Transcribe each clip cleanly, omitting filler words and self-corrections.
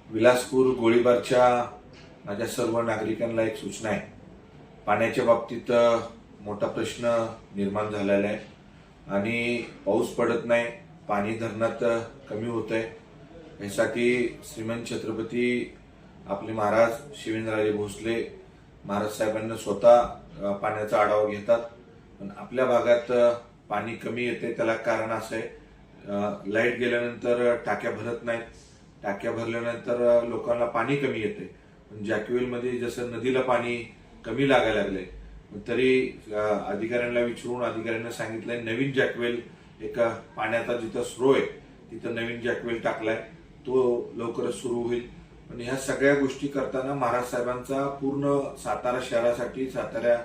विलासपूर गोळीबारच्या माझ्या सर्व नागरिकांना एक सूचना आहे. पाण्याच्या बाबतीत मोठा प्रश्न निर्माण झालेला आहे आणि पाऊस पडत नाही, पाणी धरणात कमी होत आहे. यासाठी श्रीमंत छत्रपती आपले महाराज शिवेंद्रराजे भोसले महाराज साहेबांना स्वतः पाण्याचा आढावा घेतात. पण आपल्या भागात पाणी कमी येते. त्याला कारण असं आहे, लाईट गेल्यानंतर टाक्या भरत नाहीत. टाक्या भरल्यानंतर लोकांना पाणी कमी येते. पण जॅकवेलमध्ये जसं नदीला पाणी कमी लागायला लागलंय, तरी अधिकाऱ्यांना विचारून अधिकाऱ्यांना सांगितलंय नवीन जॅकवेल एक पाण्याचा जिथं स्रो आहे तिथं नवीन जॅकवेल टाकलाय, तो लवकरच सुरू होईल. पण ह्या सगळ्या गोष्टी करताना महाराज साहेबांचा पूर्ण सातारा शहरासाठी, सातारा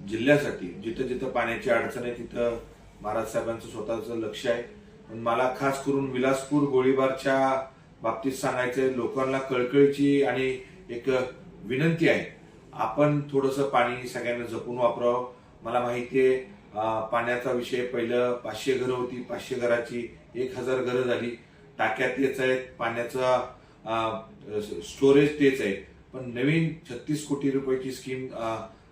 जिल्ह्यासाठी जिथं जिथं पाण्याची अडचण आहे तिथं महाराज साहेबांचं स्वतःचं लक्ष आहे. पण मला खास करून विलासपूर गोळीबारच्या बाबतीत सांगायचंय, लोकांना कळकळीची आणि एक विनंती आहे, आपण थोडंसं पाणी सगळ्यांना जपून वापरावं. मला माहितीये पाण्याचा विषय पहिलं 500 घरं होती, 500 घराची 1000 घरं झाली. टाक्या तेच आहेत, पाण्याचं स्टोरेज तेच आहे. पण नवीन 36 कोटी रुपयाची स्कीम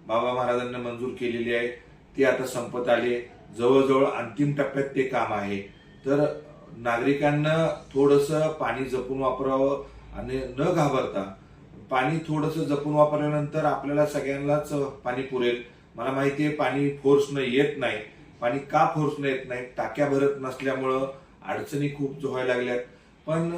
बाबा महाराजांना मंजूर केलेली आहे, ती आता संपत आली. जवळजवळ अंतिम टप्प्यात ते काम आहे. तर नागरिकांना थोडंसं पाणी जपून वापरावं आणि न घाबरता पाणी थोडंसं जपून वापरल्यानंतर आपल्याला सगळ्यांनाच पाणी पुरेल. मला माहितीये पाणी फोर्सनं येत नाही. पाणी का फोर्सनं येत नाही? टाक्या भरत नसल्यामुळं अडचणी खूप व्हायला लागल्यात. पण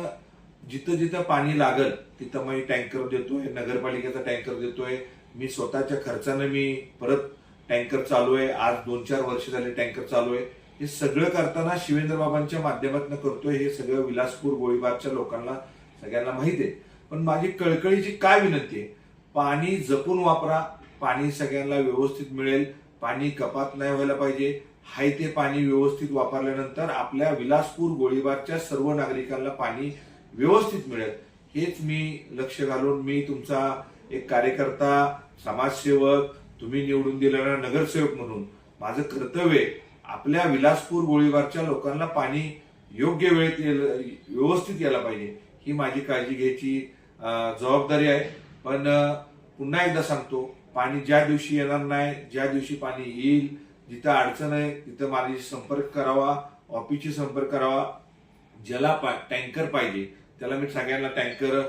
जिथं जिथं पाणी लागल तिथं मी टँकर देतोय, नगरपालिकेचा टँकर देतोय. मी स्वतःच्या खर्चानं मी परत टँकर चालू आहे. आज 2-4 वर्ष झाले टँकर चालू आहे. हे सगळं करताना शिवेंद्र बाबांच्या माध्यमातून करतोय. हे सगळं विलासपूर गोळीबारच्या लोकांना सगळ्यांना माहिती आहे. पण माझी कळकळीची काय विनंती आहे, पाणी जपून वापरा. पाणी सगळ्यांना व्यवस्थित मिळेल. पाणी कपात नाही व्हायला पाहिजे. हाय ते पाणी व्यवस्थित वापरल्यानंतर आपल्या विलासपूर गोळीबारच्या सर्व नागरिकांना पाणी व्यवस्थित मिळेल. हेच मी लक्ष घालून, मी तुमचा एक कार्यकर्ता, समाजसेवक, तुम्ही निवडून दिलेला नगरसेवक म्हणून माझं कर्तव्य आहे आपल्या विलासपूर गोळीबारच्या लोकांना पाणी योग्य वेळेत व्यवस्थित यायला पाहिजे, ही माझी काळजी घ्यायची जबाबदारी आहे. पण पुन्हा एकदा सांगतो, पाणी ज्या दिवशी येणार नाही, ज्या दिवशी पाणी येईल, जिथं अडचण आहे तिथं माझी संपर्क करावा, ऑफिसशी संपर्क करावा. ज्याला टँकर पाहिजे त्याला मी सगळ्यांना टँकर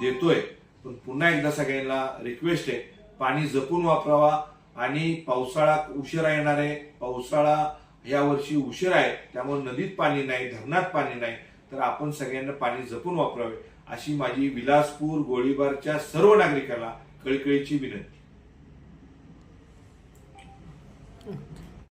देतोय. पण पुन्हा एकदा सगळ्यांना रिक्वेस्ट आहे, पाणी जपून वापरावा. आणि पावसाळा उशिरा येणार आहे. पावसाळा या वर्षी उशिरा आहे, त्यामुळे नदीत पाणी नाही, धरणात पाणी नाही. तर आपण सगळ्यांना पाणी जपून वापरावे, अशी माझी विलासपूर गोळीबारच्या सर्व नागरिकांना कळकळीची विनंती.